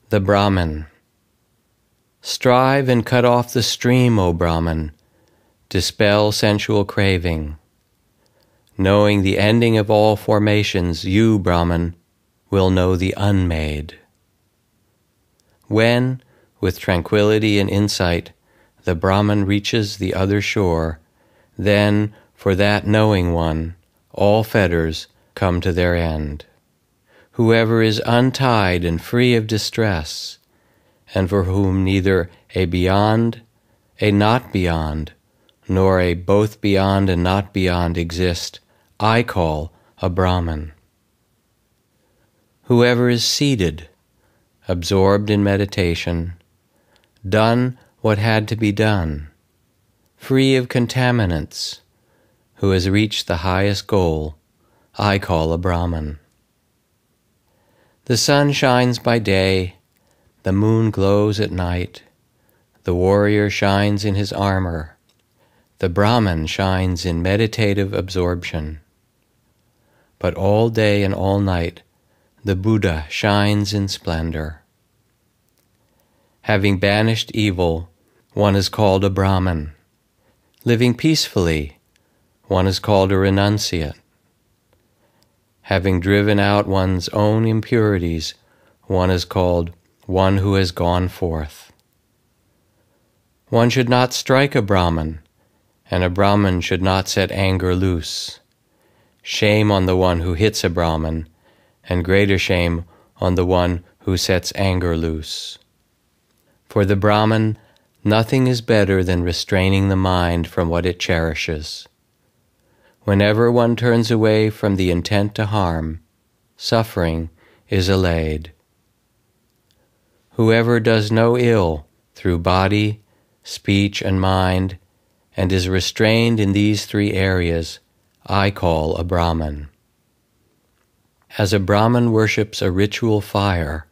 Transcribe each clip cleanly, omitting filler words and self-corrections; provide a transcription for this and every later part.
The Brahmin. Strive and cut off the stream, O Brahmin. Dispel sensual craving. Knowing the ending of all formations, you, Brahmin, will know the Unmade. When, with tranquility and insight, the Brahmin reaches the other shore, then, for that knowing one, all fetters come to their end. Whoever is untied and free of distress, and for whom neither a beyond, a not beyond, nor a both beyond and not beyond exist, I call a Brahmin. Whoever is seated, absorbed in meditation, done what had to be done, free of contaminants, who has reached the highest goal, I call a Brahmin. The sun shines by day, the moon glows at night, the warrior shines in his armor, the Brahmin shines in meditative absorption. But all day and all night, the Buddha shines in splendor. Having banished evil, one is called a Brahmin. Living peacefully, one is called a renunciant. Having driven out one's own impurities, one is called one who has gone forth. One should not strike a Brahmin, and a Brahmin should not set anger loose. Shame on the one who hits a Brahmin, and greater shame on the one who sets anger loose. For the Brahmin, nothing is better than restraining the mind from what it cherishes. Whenever one turns away from the intent to harm, suffering is allayed. Whoever does no ill through body, speech, and mind, and is restrained in these three areas, I call a Brahmin. As a Brahmin worships a ritual fire,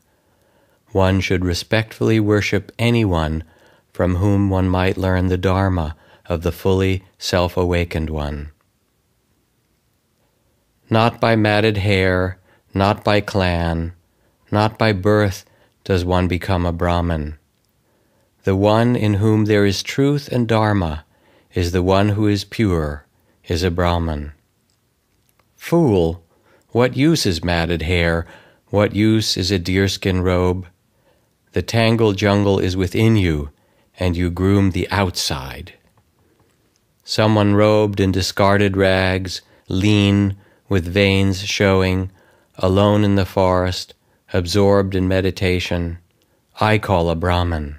one should respectfully worship anyone from whom one might learn the Dharma of the fully self-awakened one. Not by matted hair, not by clan, not by birth does one become a Brahmin. The one in whom there is truth and Dharma is the one who is pure, is a Brahmin. Fool, what use is matted hair? What use is a deerskin robe? The tangled jungle is within you, and you groom the outside. Someone robed in discarded rags, lean, with veins showing, alone in the forest, absorbed in meditation, I call a Brahmin.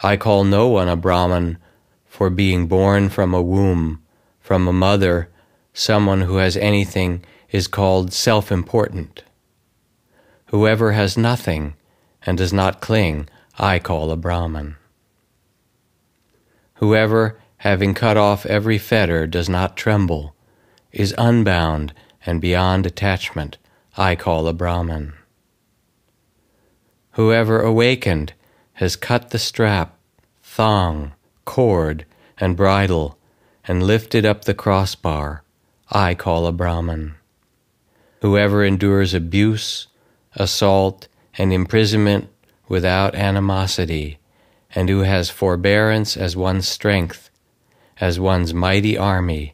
I call no one a Brahmin for being born from a womb, from a mother. Someone who has anything is called self-important. Whoever has nothing and does not cling, I call a Brahmin. Whoever, having cut off every fetter, does not tremble, is unbound and beyond attachment, I call a Brahmin. Whoever awakened has cut the strap, thong, cord, and bridle, and lifted up the crossbar, I call a Brahmin. Whoever endures abuse, assault, and imprisonment without animosity, and who has forbearance as one's strength, as one's mighty army,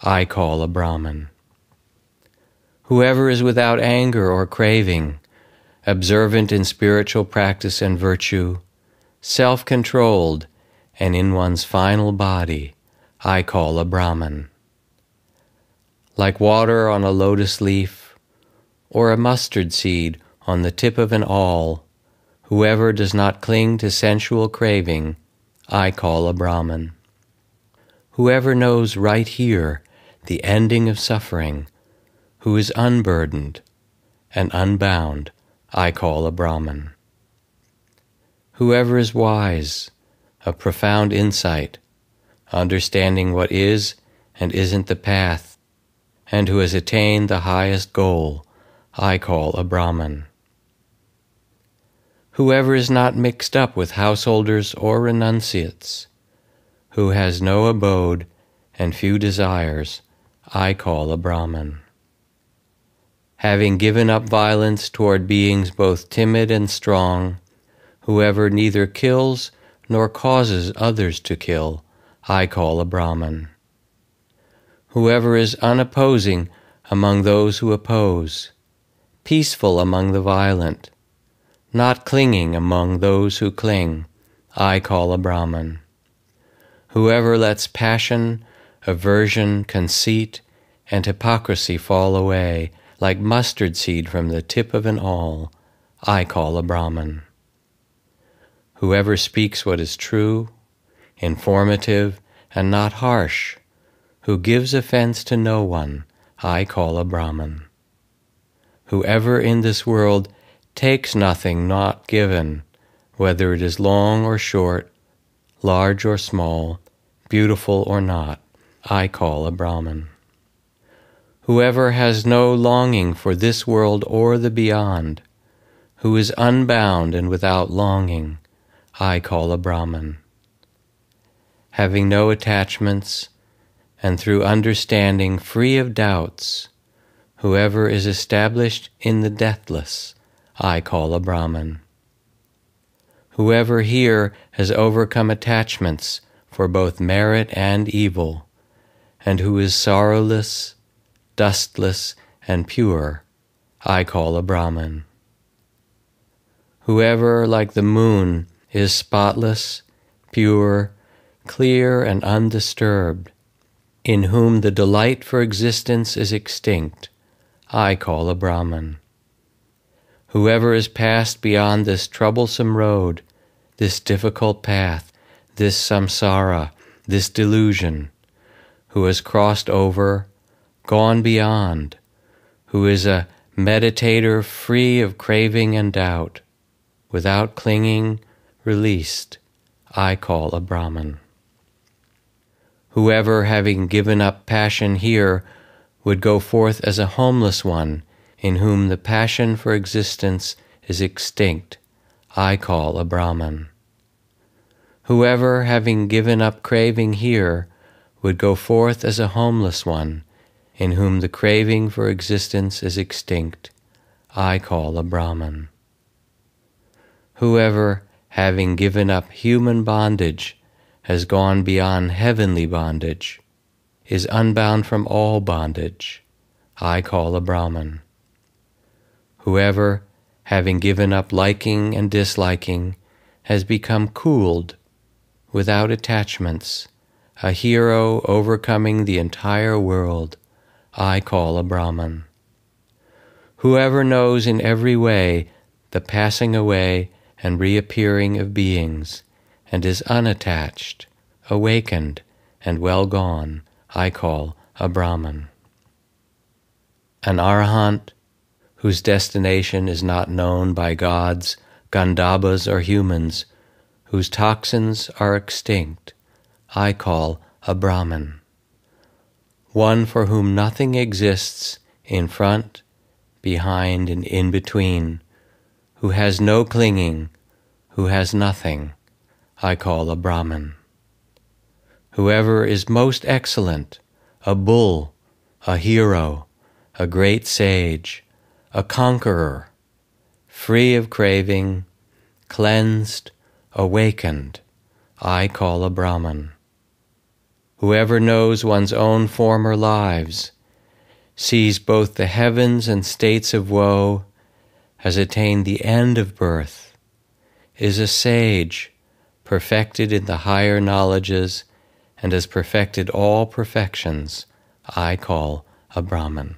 I call a Brahmin. Whoever is without anger or craving, observant in spiritual practice and virtue, self-controlled, and in one's final body, I call a Brahmin. Like water on a lotus leaf, or a mustard seed on the tip of an awl, whoever does not cling to sensual craving, I call a Brahmin. Whoever knows right here the ending of suffering, who is unburdened and unbound, I call a Brahmin. Whoever is wise, of profound insight, understanding what is and isn't the path, and who has attained the highest goal, I call a Brahmin. Whoever is not mixed up with householders or renunciates, who has no abode and few desires, I call a Brahmin. having given up violence toward beings both timid and strong, whoever neither kills nor causes others to kill, I call a Brahmin. Whoever is unopposing among those who oppose, peaceful among the violent, not clinging among those who cling, I call a Brahmin. Whoever lets passion, aversion, conceit, and hypocrisy fall away like mustard seed from the tip of an awl, I call a Brahmin. Whoever speaks what is true, informative, and not harsh, who gives offense to no one, I call a Brahmin. Whoever in this world takes nothing not given, whether it is long or short, large or small, beautiful or not, I call a Brahmin. Whoever has no longing for this world or the beyond, who is unbound and without longing, I call a Brahmin. Having no attachments, and through understanding free of doubts, whoever is established in the deathless, I call a Brahmin. Whoever here has overcome attachments for both merit and evil, and who is sorrowless, dustless, and pure, I call a Brahmin. Whoever, like the moon, is spotless, pure, clear, and undisturbed, in whom the delight for existence is extinct, I call a Brahmin. Whoever is passed beyond this troublesome road, this difficult path, this samsara, this delusion, who has crossed over, gone beyond, who is a meditator free of craving and doubt, without clinging, released, I call a Brahmin. Whoever, having given up passion here, would go forth as a homeless one, in whom the passion for existence is extinct, I call a Brahmin. Whoever, having given up craving here, would go forth as a homeless one, in whom the craving for existence is extinct, I call a Brahmin. Whoever, having given up human bondage, has gone beyond heavenly bondage, is unbound from all bondage, I call a Brahmin. Whoever, having given up liking and disliking, has become cooled, without attachments, a hero overcoming the entire world, I call a Brahmin. Whoever knows in every way the passing away and reappearing of beings, and is unattached, awakened, and well gone, I call a Brahmin. An Arahant, whose destination is not known by gods, Gandhabas, or humans, whose toxins are extinct, I call a Brahmin. One for whom nothing exists in front, behind, and in between, who has no clinging, who has nothing, I call a Brahmin. Whoever is most excellent, a bull, a hero, a great sage, a conqueror, free of craving, cleansed, awakened, I call a Brahmin. Whoever knows one's own former lives, sees both the heavens and states of woe, has attained the end of birth, is a sage, perfected in the higher knowledges, and has perfected all perfections, I call a Brahmin.